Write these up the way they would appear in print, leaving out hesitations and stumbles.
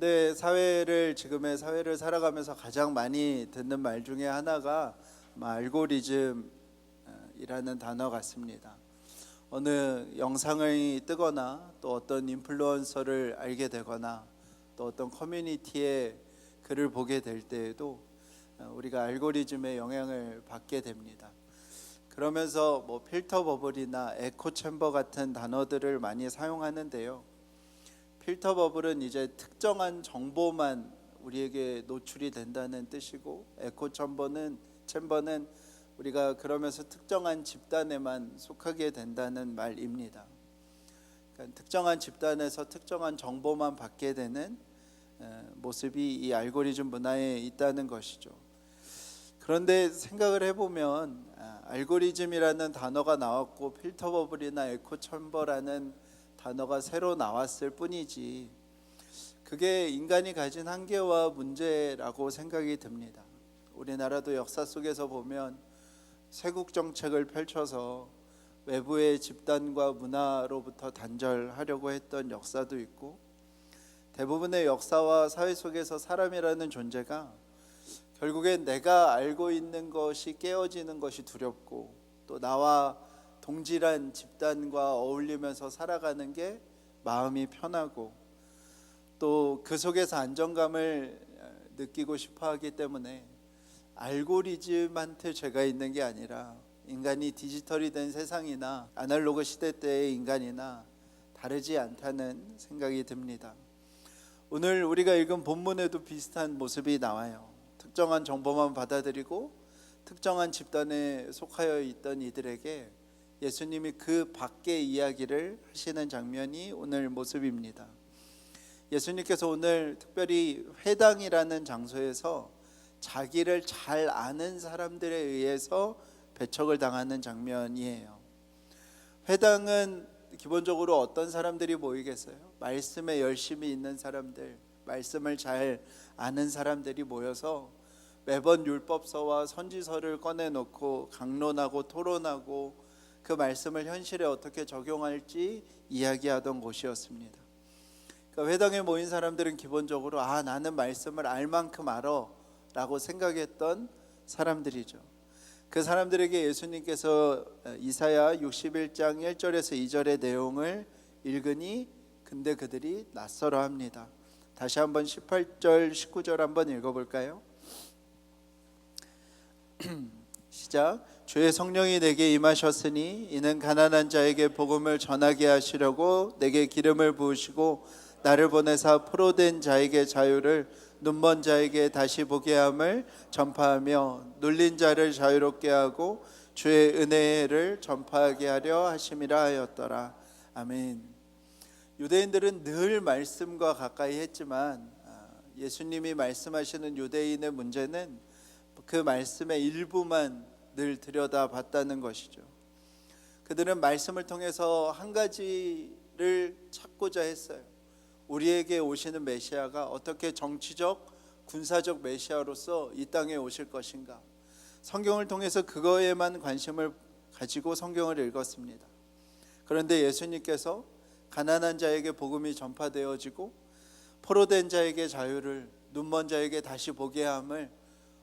현대 지금의 사회를 살아가면서 가장 많이 듣는 말 중에 하나가 알고리즘이라는 단어 같습니다. 어느 영상을 뜨거나 또 어떤 인플루언서를 알게 되거나 또 어떤 커뮤니티에 글을 보게 될 때에도 우리가 알고리즘의 영향을 받게 됩니다. 그러면서 필터 버블이나 에코 챔버 같은 단어들을 많이 사용하는데요. 필터 버블은 이제 특정한 정보만 우리에게 노출이 된다는 뜻이고, 에코 챔버는 우리가 그러면서 특정한 집단에만 속하게 된다는 말입니다. 그러니까 특정한 집단에서 특정한 정보만 받게 되는 모습이 이 알고리즘 문화에 있다는 것이죠. 그런데 생각을 해보면 알고리즘이라는 단어가 나왔고 필터 버블이나 에코 챔버라는 단어가 새로 나왔을 뿐이지 그게 인간이 가진 한계와 문제라고 생각이 듭니다. 우리나라도 역사 속에서 보면 쇄국 정책을 펼쳐서 외부의 집단과 문화로부터 단절하려고 했던 역사도 있고, 대부분의 역사와 사회 속에서 사람이라는 존재가 결국엔 내가 알고 있는 것이 깨어지는 것이 두렵고, 또 나와 동질한 집단과 어울리면서 살아가는 게 마음이 편하고, 또 그 속에서 안정감을 느끼고 싶어 하기 때문에 알고리즘한테 죄가 있는 게 아니라 인간이 디지털이 된 세상이나 아날로그 시대 때의 인간이나 다르지 않다는 생각이 듭니다. 오늘 우리가 읽은 본문에도 비슷한 모습이 나와요. 특정한 정보만 받아들이고 특정한 집단에 속하여 있던 이들에게 예수님이 그 밖의 이야기를 하시는 장면이 오늘 모습입니다. 예수님께서 오늘 특별히 회당이라는 장소에서 자기를 잘 아는 사람들에 의해서 배척을 당하는 장면이에요. 회당은 기본적으로 어떤 사람들이 모이겠어요? 말씀에 열심히 있는 사람들, 말씀을 잘 아는 사람들이 모여서 매번 율법서와 선지서를 꺼내놓고 강론하고 토론하고 그 말씀을 현실에 어떻게 적용할지 이야기하던 곳이었습니다. 그러니까 회당에 모인 사람들은 기본적으로 나는 말씀을 알 만큼 알아 라고 생각했던 사람들이죠. 그 사람들에게 예수님께서 이사야 61장 1절에서 2절의 내용을 읽으니 근데 그들이 낯설어합니다. 다시 한번 18절 19절 한번 읽어볼까요? 시작. 주의 성령이 내게 임하셨으니 이는 가난한 자에게 복음을 전하게 하시려고 내게 기름을 부으시고 나를 보내사 포로된 자에게 자유를, 눈먼 자에게 다시 보게 함을 전파하며 눌린 자를 자유롭게 하고 주의 은혜를 전파하게 하려 하심이라 하였더라. 아멘. 유대인들은 늘 말씀과 가까이 했지만 예수님이 말씀하시는 유대인의 문제는 그 말씀의 일부만 늘 들여다봤다는 것이죠. 그들은 말씀을 통해서 한 가지를 찾고자 했어요. 우리에게 오시는 메시아가 어떻게 정치적, 군사적 메시아로서 이 땅에 오실 것인가. 성경을 통해서 그거에만 관심을 가지고 성경을 읽었습니다. 그런데 예수님께서 가난한 자에게 복음이 전파되어지고 포로된 자에게 자유를, 눈먼 자에게 다시 보게 함을,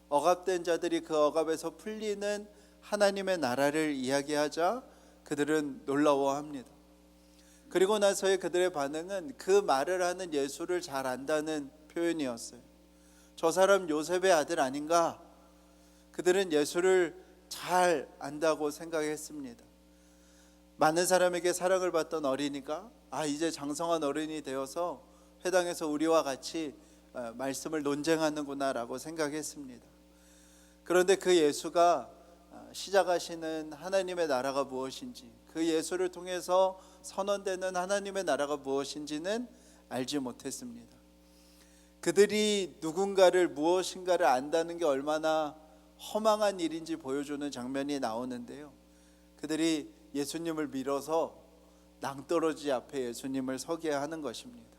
억압된 자들이 그 억압에서 풀리는 하나님의 나라를 이야기하자 그들은 놀라워합니다. 그리고 나서의 그들의 반응은 그 말을 하는 예수를 잘 안다는 표현이었어요. 저 사람 요셉의 아들 아닌가? 그들은 예수를 잘 안다고 생각했습니다. 많은 사람에게 사랑을 받던 어린이가 이제 장성한 어른이 되어서 회당에서 우리와 같이 말씀을 논쟁하는구나 라고 생각했습니다. 그런데 그 예수가 시작하시는 하나님의 나라가 무엇인지, 그 예수를 통해서 선언되는 하나님의 나라가 무엇인지는 알지 못했습니다. 그들이 누군가를, 무엇인가를 안다는 게 얼마나 허망한 일인지 보여주는 장면이 나오는데요. 그들이 예수님을 밀어서 낭떠러지 앞에 예수님을 서게 하는 것입니다.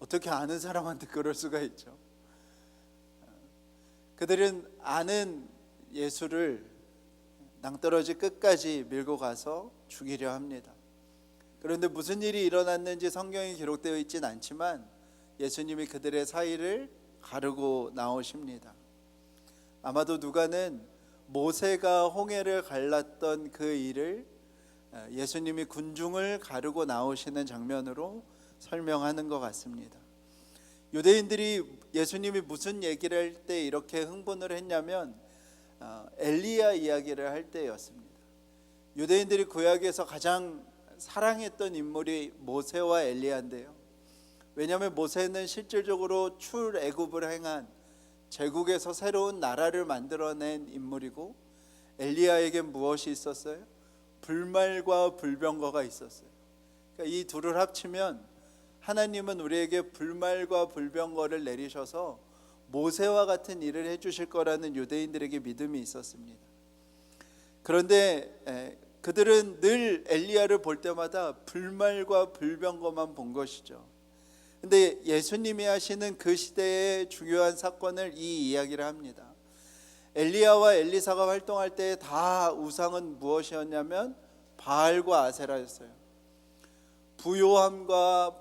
어떻게 아는 사람한테 그럴 수가 있죠? 그들은 아는 예수를 낭떠러지 끝까지 밀고 가서 죽이려 합니다. 그런데 무슨 일이 일어났는지 성경에 기록되어 있진 않지만 예수님이 그들의 사이를 가르고 나오십니다. 아마도 누가는 모세가 홍해를 갈랐던 그 일을 예수님이 군중을 가르고 나오시는 장면으로 설명하는 것 같습니다. 유대인들이 예수님이 무슨 얘기를 할 때 이렇게 흥분을 했냐면 엘리야 이야기를 할 때였습니다. 유대인들이 구약에서 가장 사랑했던 인물이 모세와 엘리야인데요. 왜냐하면 모세는 실질적으로 출애굽을 행한 제국에서 새로운 나라를 만들어낸 인물이고, 엘리야에겐 무엇이 있었어요? 불말과 불병거가 있었어요. 그러니까 이 둘을 합치면 하나님은 우리에게 불말과 불병거를 내리셔서 모세와 같은 일을 해주실 거라는 유대인들에게 믿음이 있었습니다. 그런데 그들은 늘 엘리야를 볼 때마다 불말과 불병거만 본 것이죠. 근데 예수님이 하시는 그 시대의 중요한 사건을 이 이야기를 합니다. 엘리야와 엘리사가 활동할 때 다 우상은 무엇이었냐면 바알과 아세라였어요. 부요함과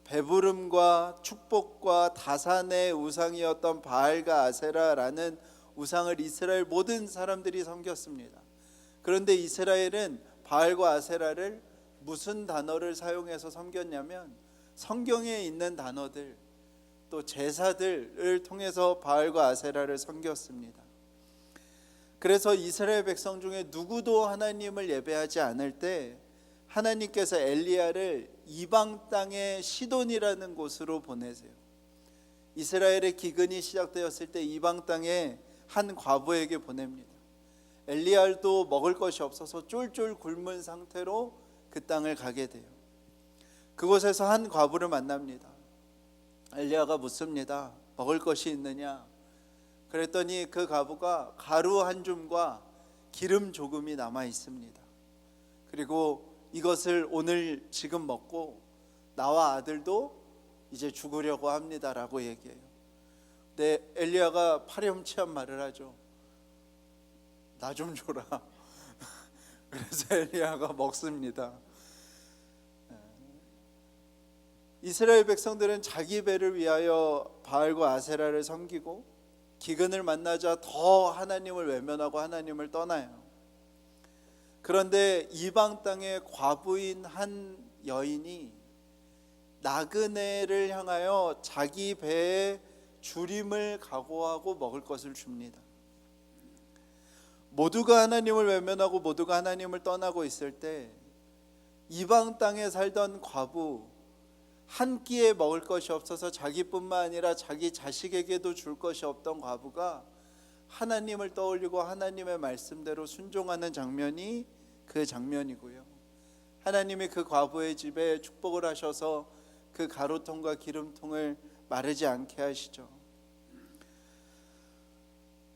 배부름과 축복과 다산의 우상이었던 바알과 아세라라는 우상을 이스라엘 모든 사람들이 섬겼습니다. 그런데 이스라엘은 바알과 아세라를 무슨 단어를 사용해서 섬겼냐면 성경에 있는 단어들, 또 제사들을 통해서 바알과 아세라를 섬겼습니다. 그래서 이스라엘 백성 중에 누구도 하나님을 예배하지 않을 때 하나님께서 엘리야를 이방 땅의 시돈이라는 곳으로 보내세요. 이스라엘의 기근이 시작되었을 때 이방 땅에 한 과부에게 보냅니다. 엘리야도 먹을 것이 없어서 쫄쫄 굶은 상태로 그 땅을 가게 돼요. 그곳에서 한 과부를 만납니다. 엘리야가 묻습니다. 먹을 것이 있느냐? 그랬더니 그 과부가 가루 한 줌과 기름 조금이 남아 있습니다. 그리고 이것을 오늘 지금 먹고 나와 아들도 이제 죽으려고 합니다라고 얘기해요. 근데 엘리야가 파렴치한 말을 하죠. 나 좀 줘라. 그래서 엘리야가 먹습니다. 이스라엘 백성들은 자기 배를 위하여 바알과 아세라를 섬기고 기근을 만나자 더 하나님을 외면하고 하나님을 떠나요. 그런데 이방 땅의 과부인 한 여인이 나그네를 향하여 자기 배에 주림을 각오하고 먹을 것을 줍니다. 모두가 하나님을 외면하고 모두가 하나님을 떠나고 있을 때 이방 땅에 살던 과부, 한 끼에 먹을 것이 없어서 자기뿐만 아니라 자기 자식에게도 줄 것이 없던 과부가 하나님을 떠올리고 하나님의 말씀대로 순종하는 장면이 그 장면이고요. 하나님이 그 과부의 집에 축복을 하셔서 그 가루통과 기름통을 마르지 않게 하시죠.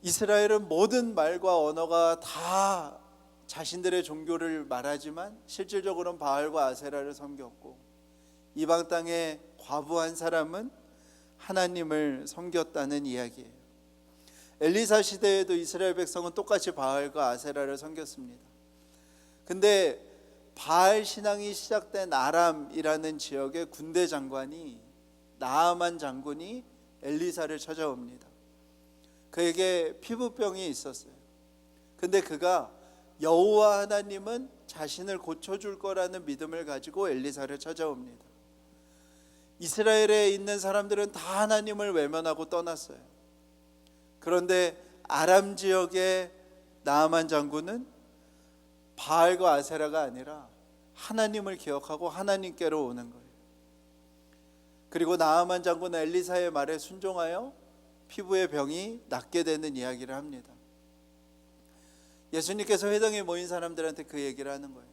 이스라엘은 모든 말과 언어가 다 자신들의 종교를 말하지만 실질적으로는 바알과 아세라를 섬겼고, 이방 땅의 과부 한 사람은 하나님을 섬겼다는 이야기예요. 엘리사 시대에도 이스라엘 백성은 똑같이 바알과 아세라를 섬겼습니다. 근데 바알 신앙이 시작된 아람이라는 지역의 군대 장관이, 나아만 장군이 엘리사를 찾아옵니다. 그에게 피부병이 있었어요. 근데 그가 여호와 하나님은 자신을 고쳐줄 거라는 믿음을 가지고 엘리사를 찾아옵니다. 이스라엘에 있는 사람들은 다 하나님을 외면하고 떠났어요. 그런데 아람 지역의 나아만 장군은 바알과 아세라가 아니라 하나님을 기억하고 하나님께로 오는 거예요. 그리고 나아만 장군은 엘리사의 말에 순종하여 피부의 병이 낫게 되는 이야기를 합니다. 예수님께서 회당에 모인 사람들한테 그 얘기를 하는 거예요.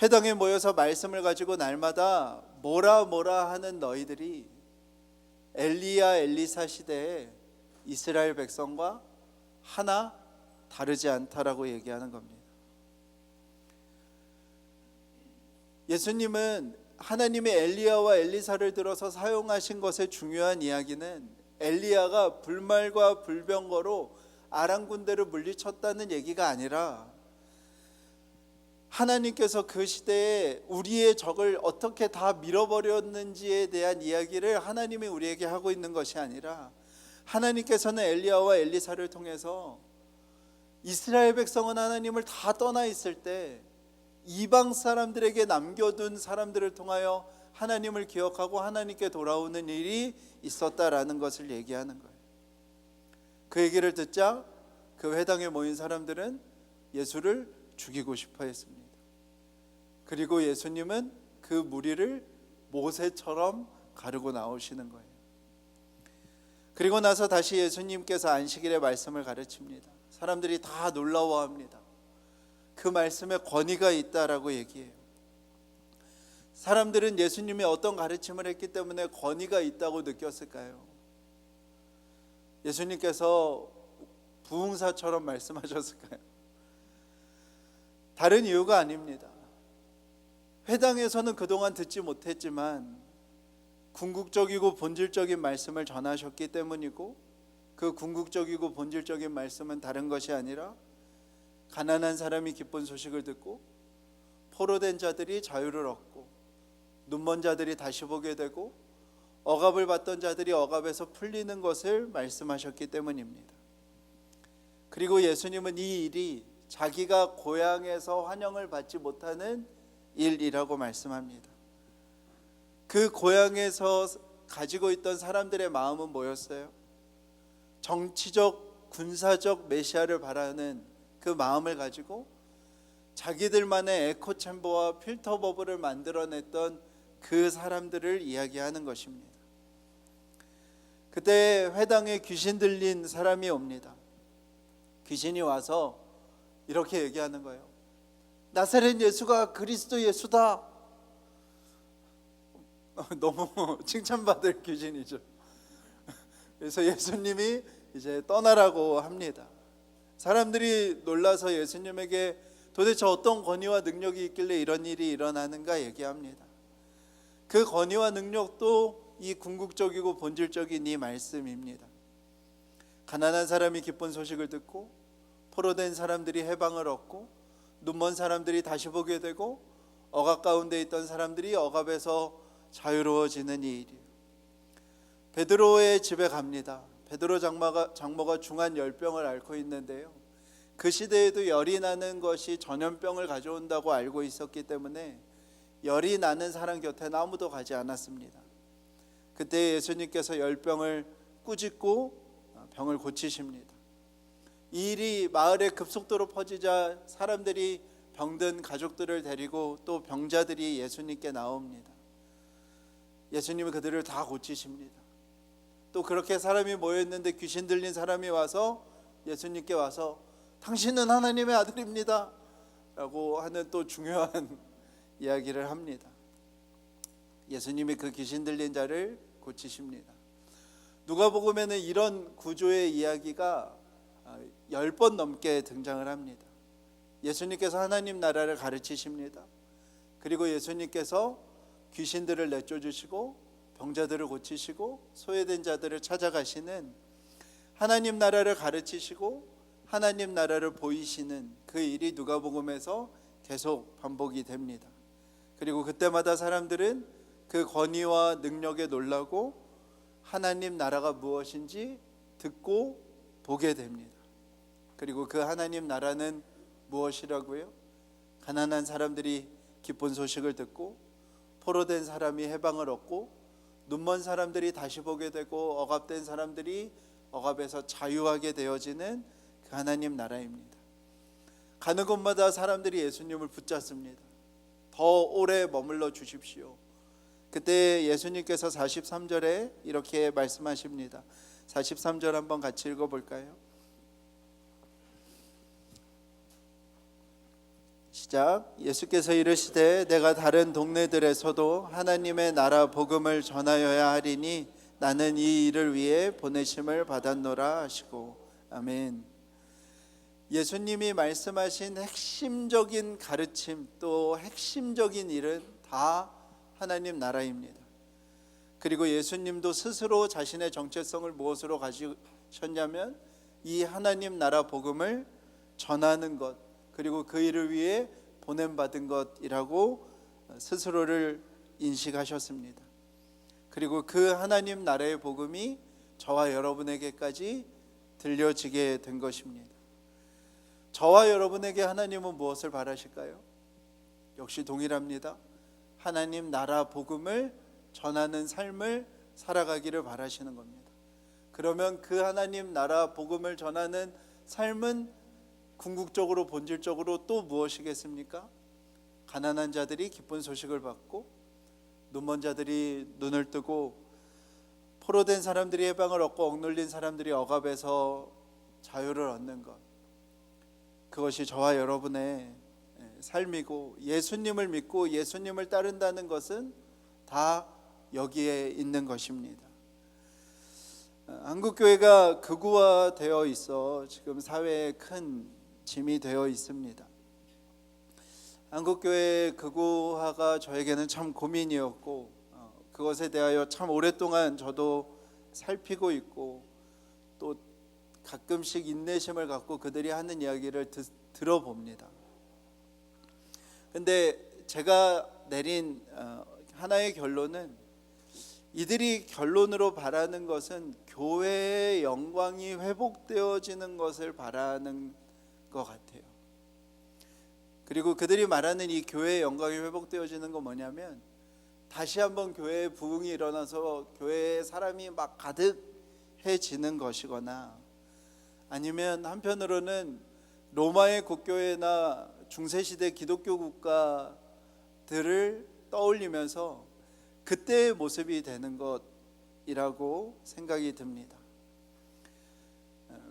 회당에 모여서 말씀을 가지고 날마다 뭐라 하는 너희들이 엘리야 엘리사 시대에 이스라엘 백성과 하나 다르지 않다라고 얘기하는 겁니다. 예수님은 하나님이 엘리야와 엘리사를 들어서 사용하신 것의 중요한 이야기는 엘리야가 불말과 불병거로 아람 군대를 물리쳤다는 얘기가 아니라 하나님께서 그 시대에 우리의 적을 어떻게 다 밀어버렸는지에 대한 이야기를 하나님이 우리에게 하고 있는 것이 아니라, 하나님께서는 엘리야와 엘리사를 통해서 이스라엘 백성은 하나님을 다 떠나 있을 때 이방 사람들에게 남겨둔 사람들을 통하여 하나님을 기억하고 하나님께 돌아오는 일이 있었다라는 것을 얘기하는 거예요. 그 얘기를 듣자 그 회당에 모인 사람들은 예수를 죽이고 싶어 했습니다. 그리고 예수님은 그 무리를 모세처럼 가르고 나오시는 거예요. 그리고 나서 다시 예수님께서 안식일의 말씀을 가르칩니다. 사람들이 다 놀라워합니다. 그 말씀에 권위가 있다라고 얘기해요. 사람들은 예수님이 어떤 가르침을 했기 때문에 권위가 있다고 느꼈을까요? 예수님께서 부흥사처럼 말씀하셨을까요? 다른 이유가 아닙니다. 회당에서는 그동안 듣지 못했지만 궁극적이고 본질적인 말씀을 전하셨기 때문이고, 그 궁극적이고 본질적인 말씀은 다른 것이 아니라 가난한 사람이 기쁜 소식을 듣고 포로된 자들이 자유를 얻고 눈먼 자들이 다시 보게 되고 억압을 받던 자들이 억압에서 풀리는 것을 말씀하셨기 때문입니다. 그리고 예수님은 이 일이 자기가 고향에서 환영을 받지 못하는 일이라고 말씀합니다. 그 고향에서 가지고 있던 사람들의 마음은 뭐였어요? 정치적, 군사적 메시아를 바라는 그 마음을 가지고 자기들만의 에코챔버와 필터 버블을 만들어냈던 그 사람들을 이야기하는 것입니다. 그때 회당에 귀신 들린 사람이 옵니다. 귀신이 와서 이렇게 얘기하는 거예요. 나사렛 예수가 그리스도 예수다. 너무 칭찬받을 귀신이죠. 그래서 예수님이 이제 떠나라고 합니다. 사람들이 놀라서 예수님에게 도대체 어떤 권위와 능력이 있길래 이런 일이 일어나는가 얘기합니다. 그 권위와 능력도 이 궁극적이고 본질적인 이 말씀입니다. 가난한 사람이 기쁜 소식을 듣고 포로된 사람들이 해방을 얻고 눈먼 사람들이 다시 보게 되고 억압 가운데 있던 사람들이 억압에서 자유로워지는 이 일이에요. 베드로의 집에 갑니다. 베드로 장모가 중한 열병을 앓고 있는데요, 그 시대에도 열이 나는 것이 전염병을 가져온다고 알고 있었기 때문에 열이 나는 사람 곁에는 아무도 가지 않았습니다. 그때 예수님께서 열병을 꾸짖고 병을 고치십니다. 이 일이 마을에 급속도로 퍼지자 사람들이 병든 가족들을 데리고 또 병자들이 예수님께 나옵니다. 예수님은 그들을 다 고치십니다. 또 그렇게 사람이 모여있는데 귀신 들린 사람이 와서 예수님께 와서 당신은 하나님의 아들입니다 라고 하는 또 중요한 이야기를 합니다. 예수님이 그 귀신 들린 자를 고치십니다. 누가복음에는 이런 구조의 이야기가 10번 넘게 등장을 합니다. 예수님께서 하나님 나라를 가르치십니다. 그리고 예수님께서 귀신들을 내쫓으시고 병자들을 고치시고 소외된 자들을 찾아가시는, 하나님 나라를 가르치시고 하나님 나라를 보이시는 그 일이 누가복음에서 계속 반복이 됩니다. 그리고 그때마다 사람들은 그 권위와 능력에 놀라고 하나님 나라가 무엇인지 듣고 보게 됩니다. 그리고 그 하나님 나라는 무엇이라고요? 가난한 사람들이 기쁜 소식을 듣고 포로된 사람이 해방을 얻고 눈먼 사람들이 다시 보게 되고 억압된 사람들이 억압에서 자유하게 되어지는 그 하나님 나라입니다. 가는 곳마다 사람들이 예수님을 붙잡습니다. 더 오래 머물러 주십시오. 그때 예수님께서 43절에 이렇게 말씀하십니다. 43절 한번 같이 읽어볼까요? 시작. 예수께서 이르시되 내가 다른 동네들에서도 하나님의 나라 복음을 전하여야 하리니 나는 이 일을 위해 보내심을 받았노라 하시고. 아멘. 예수님이 말씀하신 핵심적인 가르침, 또 핵심적인 일은 다 하나님 나라입니다. 그리고 예수님도 스스로 자신의 정체성을 무엇으로 가지셨냐면 이 하나님 나라 복음을 전하는 것, 그리고 그 일을 위해 보냄받은 것이라고 스스로를 인식하셨습니다. 그리고 그 하나님 나라의 복음이 저와 여러분에게까지 들려지게 된 것입니다. 저와 여러분에게 하나님은 무엇을 바라실까요? 역시 동일합니다. 하나님 나라 복음을 전하는 삶을 살아가기를 바라시는 겁니다. 그러면 그 하나님 나라 복음을 전하는 삶은 궁극적으로 본질적으로 또 무엇이겠습니까? 가난한 자들이 기쁜 소식을 받고 눈먼 자들이 눈을 뜨고 포로된 사람들이 해방을 얻고 억눌린 사람들이 억압에서 자유를 얻는 것, 그것이 저와 여러분의 삶이고, 예수님을 믿고 예수님을 따른다는 것은 다 여기에 있는 것입니다. 한국교회가 극우화되어 있어 지금 사회에 큰 짐이 되어 있습니다. 한국교회의 극우화가 저에게는 참 고민이었고, 그것에 대하여 참 오랫동안 저도 살피고 있고, 또 가끔씩 인내심을 갖고 그들이 하는 이야기를 들어봅니다. 근데 제가 내린 하나의 결론은, 이들이 결론으로 바라는 것은 교회의 영광이 회복되어지는 것을 바라는 것 같아요. 그리고 그들이 말하는 이 교회의 영광이 회복되어지는 건 뭐냐면, 다시 한번 교회에 부흥이 일어나서 교회에 사람이 막 가득해지는 것이거나, 아니면 한편으로는 로마의 국교회나 중세시대 기독교 국가들을 떠올리면서 그때의 모습이 되는 것이라고 생각이 듭니다.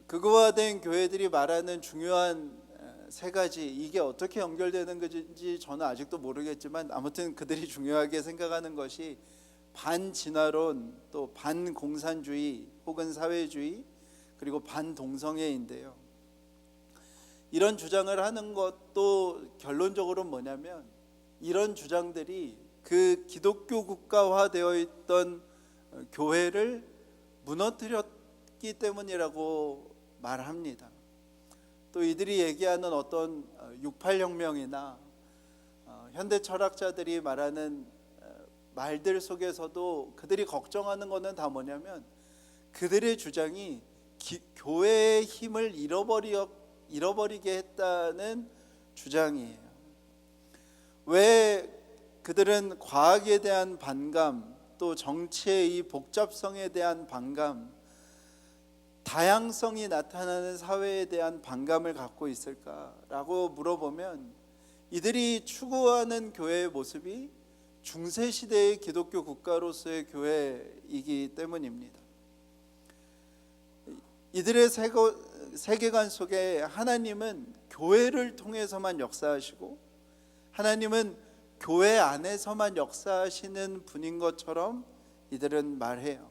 극우화된 교회들이 말하는 중요한 세 가지, 이게 어떻게 연결되는 것인지 저는 아직도 모르겠지만, 아무튼 그들이 중요하게 생각하는 것이 반진화론, 또 반공산주의 혹은 사회주의, 그리고 반동성애인데요. 이런 주장을 하는 것도 결론적으로 뭐냐면, 이런 주장들이 그 기독교 국가화되어 있던 교회를 무너뜨렸기 때문이라고 말합니다. 또 이들이 얘기하는 어떤 68혁명이나 현대 철학자들이 말하는 말들 속에서도 그들이 걱정하는 것은 다 뭐냐면, 그들의 주장이 교회의 힘을 잃어버리게 했다는 주장이에요. 왜 그들은 과학에 대한 반감, 또 정치의 이 복잡성에 대한 반감, 다양성이 나타나는 사회에 대한 반감을 갖고 있을까라고 물어보면, 이들이 추구하는 교회의 모습이 중세시대의 기독교 국가로서의 교회이기 때문입니다. 이들의 세계관 속에 하나님은 교회를 통해서만 역사하시고, 하나님은 교회 안에서만 역사하시는 분인 것처럼 이들은 말해요.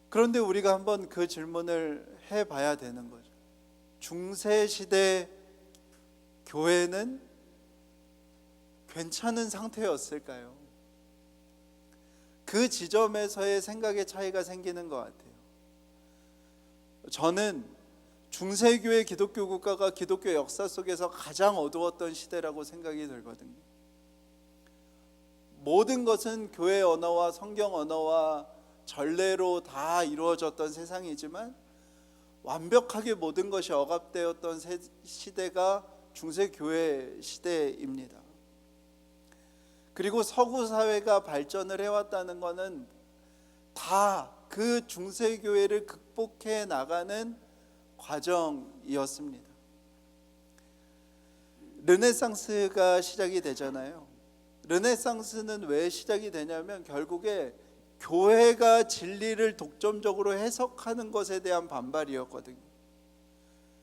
그런데 우리가 한번 그 질문을 해봐야 되는 거죠. 중세시대 교회는 괜찮은 상태였을까요? 그 지점에서의 생각의 차이가 생기는 것 같아요. 저는 중세교회 기독교 국가가 기독교 역사 속에서 가장 어두웠던 시대라고 생각이 들거든요. 모든 것은 교회 언어와 성경 언어와 전례로 다 이루어졌던 세상이지만, 완벽하게 모든 것이 억압되었던 시대가 중세교회 시대입니다. 그리고 서구 사회가 발전을 해왔다는 것은 다 그 중세교회를 극복해 나가는 과정이었습니다. 르네상스가 시작이 되잖아요. 르네상스는 왜 시작이 되냐면, 결국에 교회가 진리를 독점적으로 해석하는 것에 대한 반발이었거든요.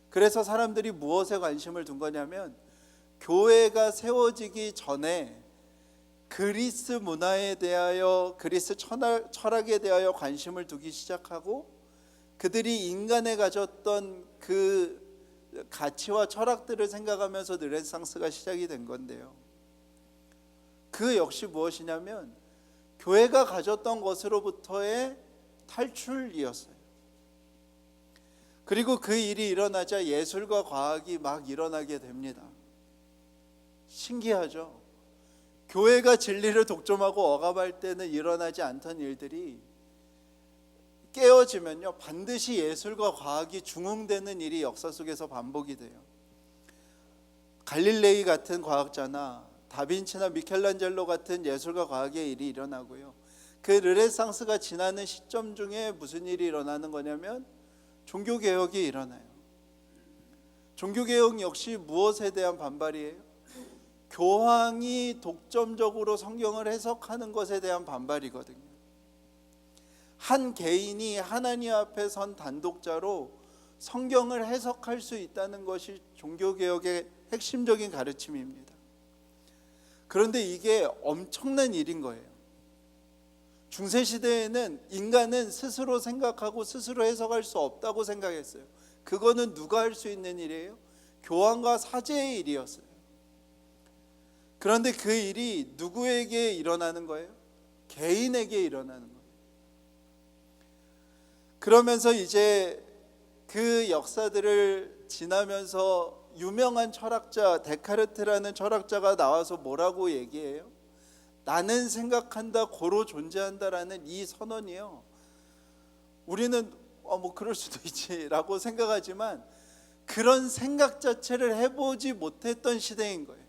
그래서 사람들이 무엇에 관심을 둔 거냐면, 교회가 세워지기 전에 그리스 문화에 대하여, 그리스 철학에 대하여 관심을 두기 시작하고, 그들이 인간에 가졌던 그 가치와 철학들을 생각하면서 르네상스가 시작이 된 건데요. 그 역시 무엇이냐면, 교회가 가졌던 것으로부터의 탈출이었어요. 그리고 그 일이 일어나자 예술과 과학이 막 일어나게 됩니다. 신기하죠? 교회가 진리를 독점하고 억압할 때는 일어나지 않던 일들이 깨어지면요, 반드시 예술과 과학이 중흥되는 일이 역사 속에서 반복이 돼요. 갈릴레이 같은 과학자나 다빈치나 미켈란젤로 같은 예술과 과학의 일이 일어나고요, 그 르네상스가 지나는 시점 중에 무슨 일이 일어나는 거냐면 종교개혁이 일어나요. 종교개혁 역시 무엇에 대한 반발이에요? 교황이 독점적으로 성경을 해석하는 것에 대한 반발이거든요. 한 개인이 하나님 앞에 선 단독자로 성경을 해석할 수 있다는 것이 종교개혁의 핵심적인 가르침입니다. 그런데 이게 엄청난 일인 거예요. 중세시대에는 인간은 스스로 생각하고 스스로 해석할 수 없다고 생각했어요. 그거는 누가 할 수 있는 일이에요? 교황과 사제의 일이었어요. 그런데 그 일이 누구에게 일어나는 거예요? 개인에게 일어나는 거예요. 그러면서 이제 그 역사들을 지나면서 유명한 철학자 데카르트라는 철학자가 나와서 뭐라고 얘기해요? 나는 생각한다, 고로 존재한다라는 이 선언이요, 우리는 뭐 그럴 수도 있지라고 생각하지만 그런 생각 자체를 해보지 못했던 시대인 거예요.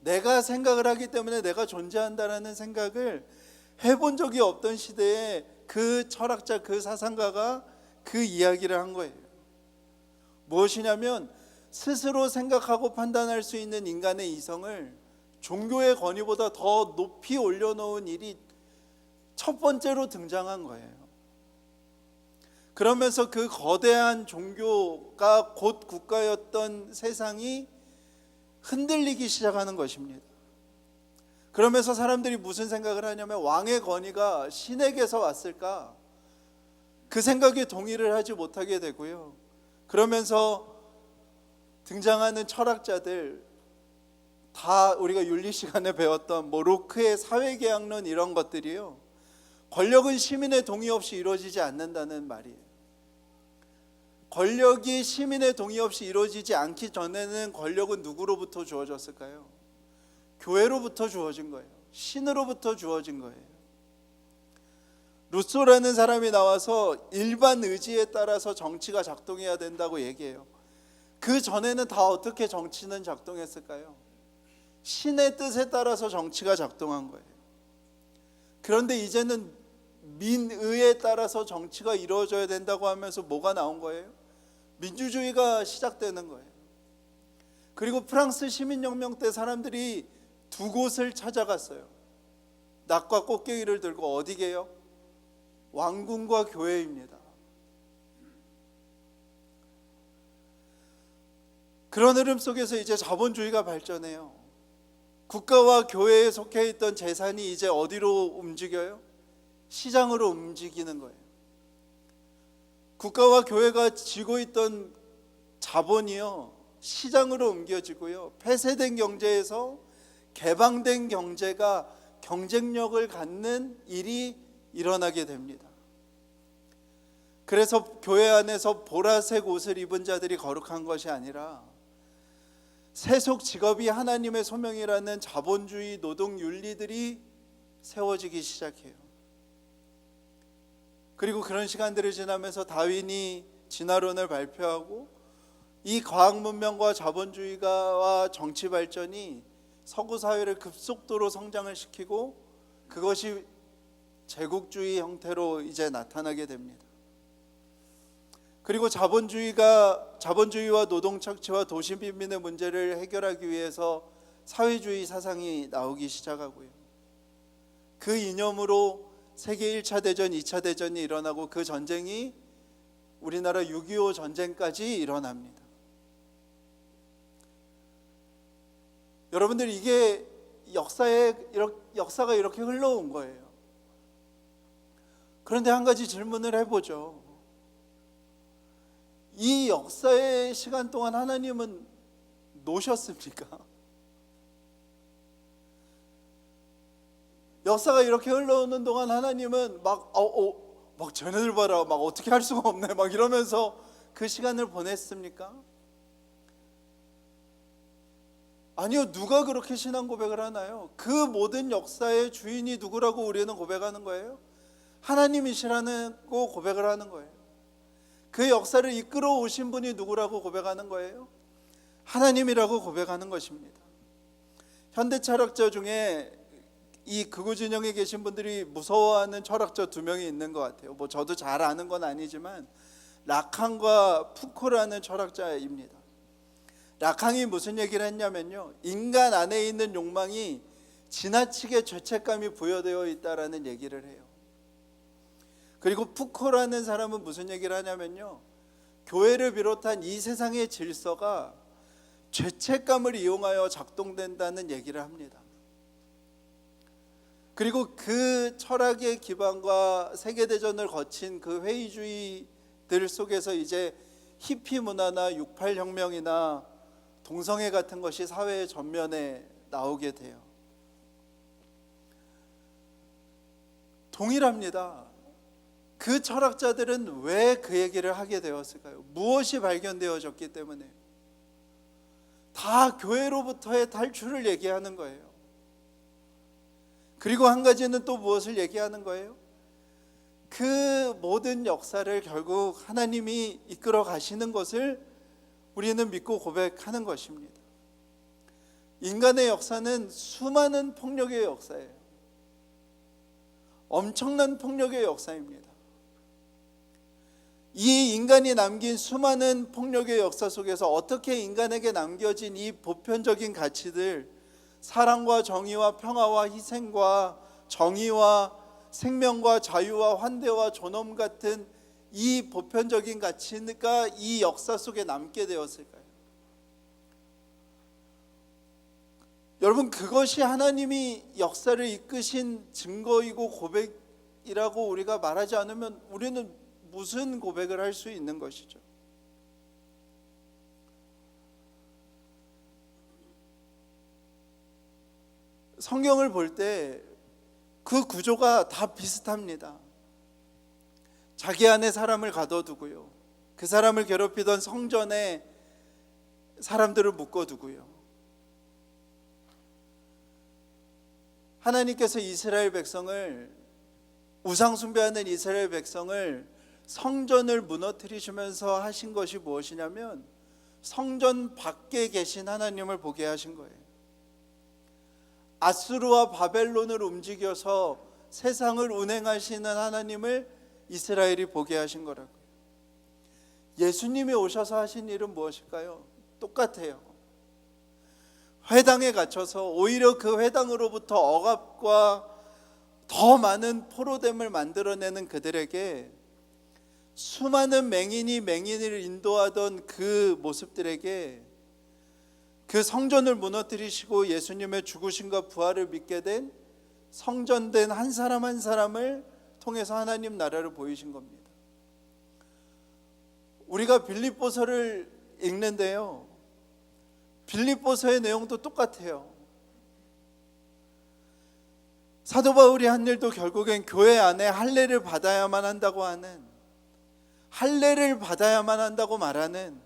내가 생각을 하기 때문에 내가 존재한다라는 생각을 해본 적이 없던 시대에 그 철학자, 그 사상가가 그 이야기를 한 거예요. 무엇이냐면 스스로 생각하고 판단할 수 있는 인간의 이성을 종교의 권위보다 더 높이 올려놓은 일이 첫 번째로 등장한 거예요. 그러면서 그 거대한 종교가 곧 국가였던 세상이 흔들리기 시작하는 것입니다. 그러면서 사람들이 무슨 생각을 하냐면 왕의 권위가 신에게서 왔을까? 그 생각에 동의를 하지 못하게 되고요. 그러면서 등장하는 철학자들, 다 우리가 윤리 시간에 배웠던 로크의 사회계약론 이런 것들이요, 권력은 시민의 동의 없이 이루어지지 않는다는 말이에요. 권력이 시민의 동의 없이 이루어지지 않기 전에는 권력은 누구로부터 주어졌을까요? 교회로부터 주어진 거예요. 신으로부터 주어진 거예요. 루소라는 사람이 나와서 일반 의지에 따라서 정치가 작동해야 된다고 얘기해요. 그 전에는 다 어떻게 정치는 작동했을까요? 신의 뜻에 따라서 정치가 작동한 거예요. 그런데 이제는 민의에 따라서 정치가 이루어져야 된다고 하면서 뭐가 나온 거예요? 민주주의가 시작되는 거예요. 그리고 프랑스 시민혁명 때 사람들이 두 곳을 찾아갔어요. 낫과 꽃게기를 들고. 어디게요? 왕궁과 교회입니다. 그런 흐름 속에서 이제 자본주의가 발전해요. 국가와 교회에 속해 있던 재산이 이제 어디로 움직여요? 시장으로 움직이는 거예요. 국가와 교회가 쥐고 있던 자본이요, 시장으로 옮겨지고요, 폐쇄된 경제에서 개방된 경제가 경쟁력을 갖는 일이 일어나게 됩니다. 그래서 교회 안에서 보라색 옷을 입은 자들이 거룩한 것이 아니라 세속 직업이 하나님의 소명이라는 자본주의 노동 윤리들이 세워지기 시작해요. 그리고 그런 시간들을 지나면서 다윈이 진화론을 발표하고 이 과학 문명과 자본주의와 정치 발전이 서구 사회를 급속도로 성장을 시키고 그것이 제국주의 형태로 이제 나타나게 됩니다. 그리고 자본주의와 노동 착취와 도시 빈민의 문제를 해결하기 위해서 사회주의 사상이 나오기 시작하고요. 그 이념으로 세계 1차 대전, 2차 대전이 일어나고 그 전쟁이 우리나라 6.25 전쟁까지 일어납니다. 여러분들, 이게 역사가 이렇게 흘러온 거예요. 그런데 한 가지 질문을 해보죠. 이 역사의 시간 동안 하나님은 노셨습니까? 역사가 이렇게 흘러오는 동안 하나님은 막 막 쟤네들 봐라, 막 어떻게 할 수가 없네, 막 이러면서 그 시간을 보냈습니까? 아니요. 누가 그렇게 신앙 고백을 하나요? 그 모든 역사의 주인이 누구라고 우리는 고백하는 거예요? 하나님이시라고 고백을 하는 거예요. 그 역사를 이끌어 오신 분이 누구라고 고백하는 거예요? 하나님이라고 고백하는 것입니다. 현대 철학자 중에 이 극우 진영에 계신 분들이 무서워하는 철학자 두 명이 있는 것 같아요. 뭐 저도 잘 아는 건 아니지만 라칸과 푸코라는 철학자입니다. 라칸이 무슨 얘기를 했냐면요, 인간 안에 있는 욕망이 지나치게 죄책감이 부여되어 있다라는 얘기를 해요. 그리고 푸코라는 사람은 무슨 얘기를 하냐면요, 교회를 비롯한 이 세상의 질서가 죄책감을 이용하여 작동된다는 얘기를 합니다. 그리고 그 철학의 기반과 세계대전을 거친 그 회의주의들 속에서 이제 히피 문화나 68혁명이나 동성애 같은 것이 사회의 전면에 나오게 돼요. 동일합니다. 그 철학자들은 왜 그 얘기를 하게 되었을까요? 무엇이 발견되어졌기 때문에? 다 교회로부터의 탈출을 얘기하는 거예요. 그리고 한 가지는 또 무엇을 얘기하는 거예요? 그 모든 역사를 결국 하나님이 이끌어 가시는 것을 우리는 믿고 고백하는 것입니다. 인간의 역사는 수많은 폭력의 역사예요. 엄청난 폭력의 역사입니다. 이 인간이 남긴 수많은 폭력의 역사 속에서 어떻게 인간에게 남겨진 이 보편적인 가치들, 사랑과 정의와 평화와 희생과 정의와 생명과 자유와 환대와 존엄 같은 이 보편적인 가치가 이 역사 속에 남게 되었을까요? 여러분, 그것이 하나님이 역사를 이끄신 증거이고 고백이라고 우리가 말하지 않으면 우리는 무슨 고백을 할 수 있는 것이죠? 성경을 볼 때 그 구조가 다 비슷합니다. 자기 안에 사람을 가둬두고요, 그 사람을 괴롭히던 성전에 사람들을 묶어두고요, 하나님께서 이스라엘 백성을, 우상 숭배하는 이스라엘 백성을 성전을 무너뜨리시면서 하신 것이 무엇이냐면 성전 밖에 계신 하나님을 보게 하신 거예요. 아수르와 바벨론을 움직여서 세상을 운행하시는 하나님을 이스라엘이 보게 하신 거라고요. 예수님이 오셔서 하신 일은 무엇일까요? 똑같아요. 회당에 갇혀서 오히려 그 회당으로부터 억압과 더 많은 포로됨을 만들어내는 그들에게, 수많은 맹인이 맹인을 인도하던 그 모습들에게 그 성전을 무너뜨리시고 예수님의 죽으심과 부활을 믿게 된 성전된 한 사람 한 사람을 통해서 하나님 나라를 보이신 겁니다. 우리가 빌립보서를 읽는데요, 빌립보서의 내용도 똑같아요. 사도 바울이 한 일도 결국엔 교회 안에 할례를 받아야만 한다고 하는, 할례를 받아야만 한다고 말하는,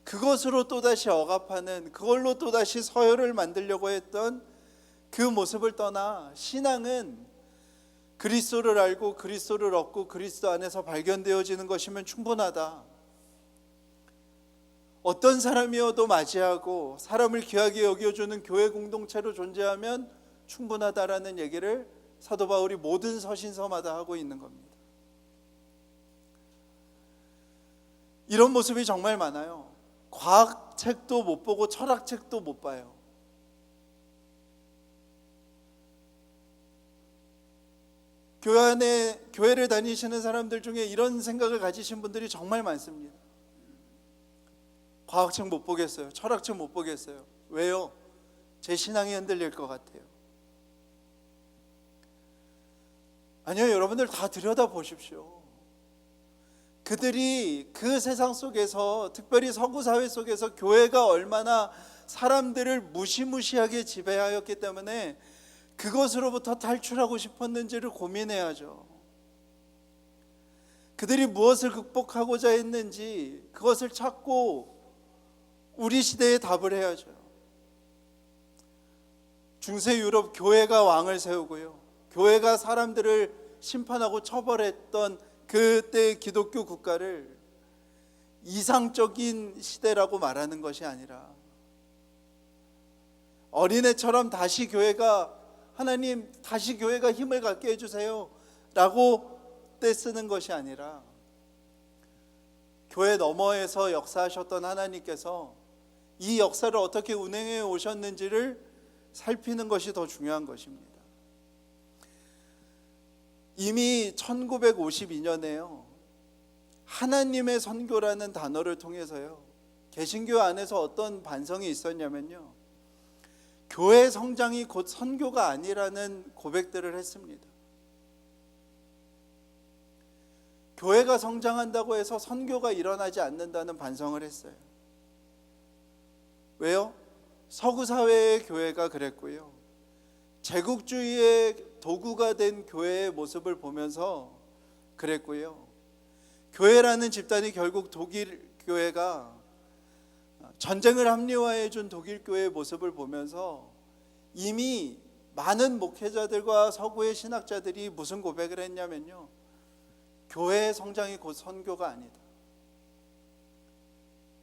그것으로 또다시 억압하는, 그걸로 또다시 서열을 만들려고 했던 그 모습을 떠나 신앙은 그리스도를 알고 그리스도를 얻고 그리스도 안에서 발견되어지는 것이면 충분하다. 어떤 사람이어도 맞이하고 사람을 귀하게 여겨주는 교회 공동체로 존재하면 충분하다라는 얘기를 사도 바울이 모든 서신서마다 하고 있는 겁니다. 이런 모습이 정말 많아요. 과학책도 못 보고 철학책도 못 봐요. 교회 안에, 교회를 다니시는 사람들 중에 이런 생각을 가지신 분들이 정말 많습니다. 과학책 못 보겠어요. 철학책 못 보겠어요. 왜요? 제 신앙이 흔들릴 것 같아요. 아니요, 여러분들 다 들여다보십시오. 그들이 그 세상 속에서, 특별히 서구 사회 속에서 교회가 얼마나 사람들을 무시무시하게 지배하였기 때문에 그것으로부터 탈출하고 싶었는지를 고민해야죠. 그들이 무엇을 극복하고자 했는지 그것을 찾고 우리 시대에 답을 해야죠. 중세 유럽 교회가 왕을 세우고요, 교회가 사람들을 심판하고 처벌했던 그때 기독교 국가를 이상적인 시대라고 말하는 것이 아니라 어린애처럼 다시 교회가, 하나님 다시 교회가 힘을 갖게 해주세요 라고 떼쓰는 것이 아니라 교회 너머에서 역사하셨던 하나님께서 이 역사를 어떻게 운행해 오셨는지를 살피는 것이 더 중요한 것입니다. 이미 1952년에요 하나님의 선교라는 단어를 통해서요 개신교 안에서 어떤 반성이 있었냐면요, 교회 성장이 곧 선교가 아니라는 고백들을 했습니다. 교회가 성장한다고 해서 선교가 일어나지 않는다는 반성을 했어요. 왜요? 서구 사회의 교회가 그랬고요, 제국주의의 도구가 된 교회의 모습을 보면서 그랬고요, 교회라는 집단이 결국 독일 교회가 전쟁을 합리화해 준 독일 교회의 모습을 보면서 이미 많은 목회자들과 서구의 신학자들이 무슨 고백을 했냐면요, 교회의 성장이 곧 선교가 아니다.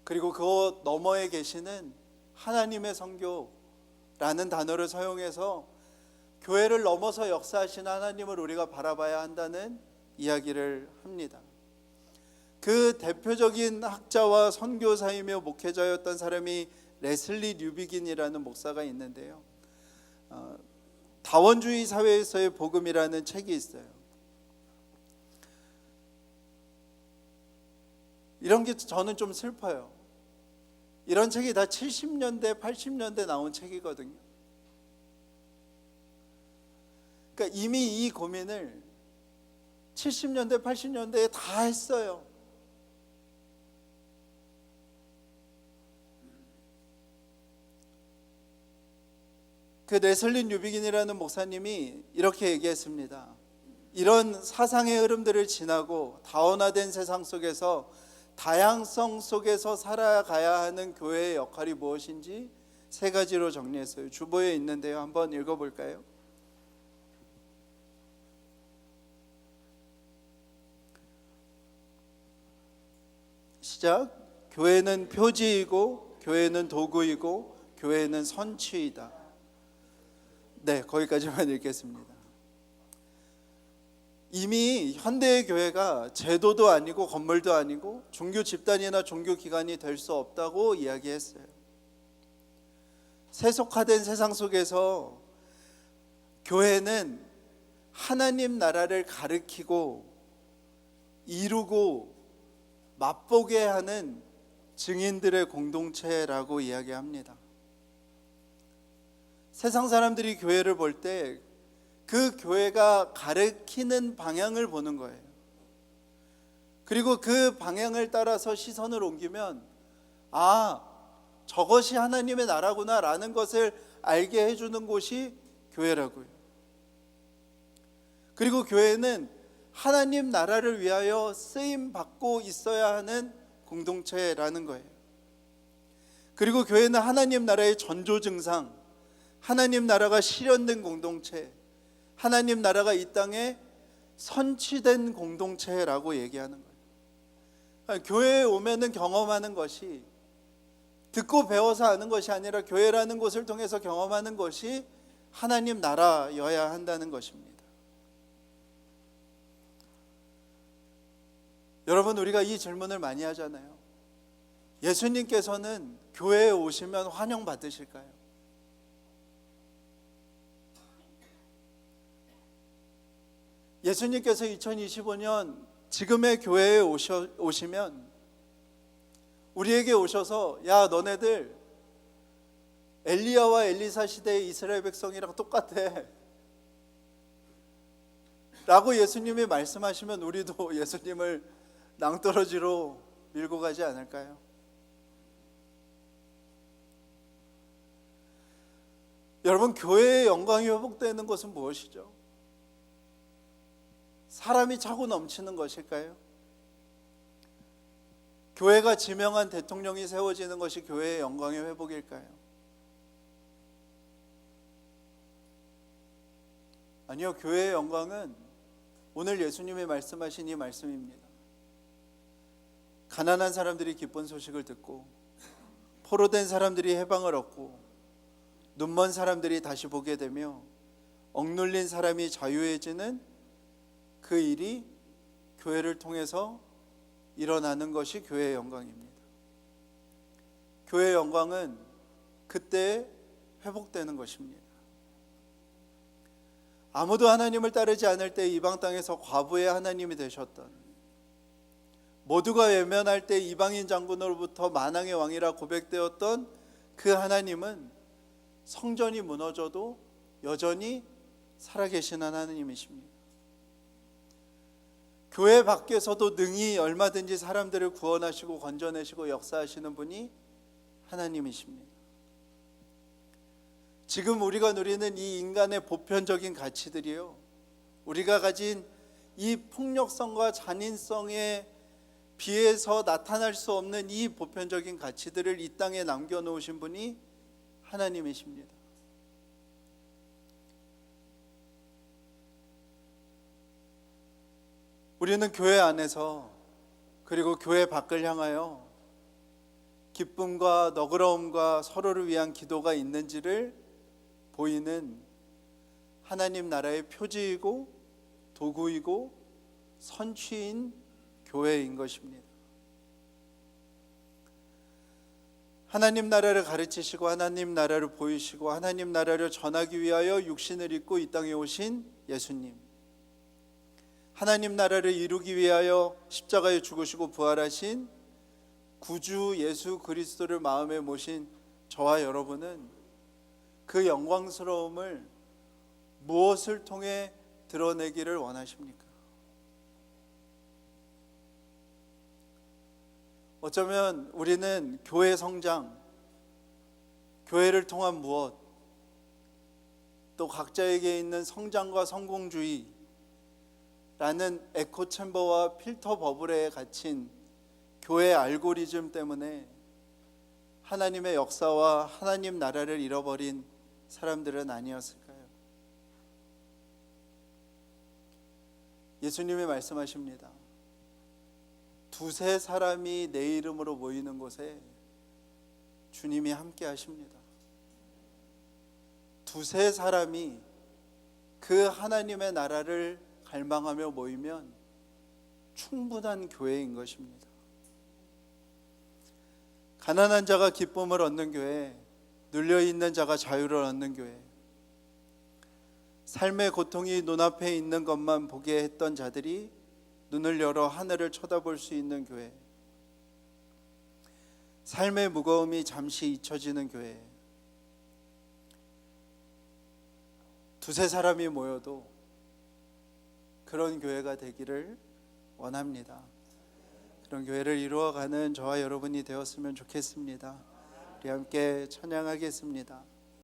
그리고 그 너머에 계시는 하나님의 선교라는 단어를 사용해서 교회를 넘어서 역사하시는 하나님을 우리가 바라봐야 한다는 이야기를 합니다. 그 대표적인 학자와 선교사이며 목회자였던 사람이 레슬리 류비긴이라는 목사가 있는데요, 다원주의 사회에서의 복음이라는 책이 있어요. 이런 게 저는 좀 슬퍼요. 이런 책이 다 70년대 80년대 나온 책이거든요. 그러니까 이미 이 고민을 70년대 80년대에 다 했어요. 그 레슬린 유비긴이라는 목사님이 이렇게 얘기했습니다. 이런 사상의 흐름들을 지나고 다원화된 세상 속에서 다양성 속에서 살아가야 하는 교회의 역할이 무엇인지 세 가지로 정리했어요. 주보에 있는데요, 한번 읽어볼까요? 시작. 교회는 표지이고, 교회는 도구이고, 교회는 선취이다. 네, 거기까지만 읽겠습니다. 이미 현대의 교회가 제도도 아니고 건물도 아니고 종교 집단이나 종교 기관이 될 수 없다고 이야기했어요. 세속화된 세상 속에서 교회는 하나님 나라를 가리키고 이루고 맛보게 하는 증인들의 공동체라고 이야기합니다. 세상 사람들이 교회를 볼 때 그 교회가 가리키는 방향을 보는 거예요. 그리고 그 방향을 따라서 시선을 옮기면 저것이 하나님의 나라구나 라는 것을 알게 해주는 곳이 교회라고요. 그리고 교회는 하나님 나라를 위하여 쓰임받고 있어야 하는 공동체라는 거예요. 그리고 교회는 하나님 나라의 전조 증상, 하나님 나라가 실현된 공동체, 하나님 나라가 이 땅에 선취된 공동체라고 얘기하는 거예요. 교회에 오면은 경험하는 것이, 듣고 배워서 아는 것이 아니라 교회라는 곳을 통해서 경험하는 것이 하나님 나라여야 한다는 것입니다. 여러분, 우리가 이 질문을 많이 하잖아요. 예수님께서는 교회에 오시면 환영받으실까요? 예수님께서 2025년 지금의 교회에 오시면 우리에게 오셔서 야, 너네들 엘리야와 엘리사 시대의 이스라엘 백성이랑 똑같아 라고 예수님이 말씀하시면 우리도 예수님을 낭떠러지로 밀고 가지 않을까요? 여러분, 교회의 영광이 회복되는 것은 무엇이죠? 사람이 차고 넘치는 것일까요? 교회가 지명한 대통령이 세워지는 것이 교회의 영광의 회복일까요? 아니요, 교회의 영광은 오늘 예수님이 말씀하신 이 말씀입니다. 가난한 사람들이 기쁜 소식을 듣고, 포로된 사람들이 해방을 얻고, 눈먼 사람들이 다시 보게 되며, 억눌린 사람이 자유해지는 그 일이 교회를 통해서 일어나는 것이 교회의 영광입니다. 교회의 영광은 그때 회복되는 것입니다. 아무도 하나님을 따르지 않을 때 이방 땅에서 과부의 하나님이 되셨던, 모두가 외면할 때 이방인 장군으로부터 만왕의 왕이라 고백되었던 그 하나님은 성전이 무너져도 여전히 살아계신 하나님이십니다. 교회 밖에서도 능히 얼마든지 사람들을 구원하시고 건져내시고 역사하시는 분이 하나님이십니다. 지금 우리가 누리는 이 인간의 보편적인 가치들이요, 우리가 가진 이 폭력성과 잔인성에 비해서 나타날 수 없는 이 보편적인 가치들을 이 땅에 남겨놓으신 분이 하나님이십니다. 우리는 교회 안에서 그리고 교회 밖을 향하여 기쁨과 너그러움과 서로를 위한 기도가 있는지를 보이는 하나님 나라의 표지이고 도구이고 선취인 교회인 것입니다. 하나님 나라를 가르치시고 하나님 나라를 보이시고 하나님 나라를 전하기 위하여 육신을 입고 이 땅에 오신 예수님, 하나님 나라를 이루기 위하여 십자가에 죽으시고 부활하신 구주 예수 그리스도를 마음에 모신 저와 여러분은 그 영광스러움을 무엇을 통해 드러내기를 원하십니까? 어쩌면 우리는 교회 성장, 교회를 통한 무엇, 또 각자에게 있는 성장과 성공주의 라는 에코챔버와 필터 버블에 갇힌 교회 알고리즘 때문에 하나님의 역사와 하나님 나라를 잃어버린 사람들은 아니었을까요? 예수님이 말씀하십니다. 두세 사람이 내 이름으로 모이는 곳에 주님이 함께 하십니다. 두세 사람이 그 하나님의 나라를 갈망하며 모이면 충분한 교회인 것입니다. 가난한 자가 기쁨을 얻는 교회, 눌려있는 자가 자유를 얻는 교회, 삶의 고통이 눈앞에 있는 것만 보게 했던 자들이 눈을 열어 하늘을 쳐다볼 수 있는 교회, 삶의 무거움이 잠시 잊혀지는 교회, 두세 사람이 모여도 그런 교회가 되기를 원합니다. 그런 교회를 이루어가는 저와 여러분이 되었으면 좋겠습니다. 우리 함께 찬양하겠습니다.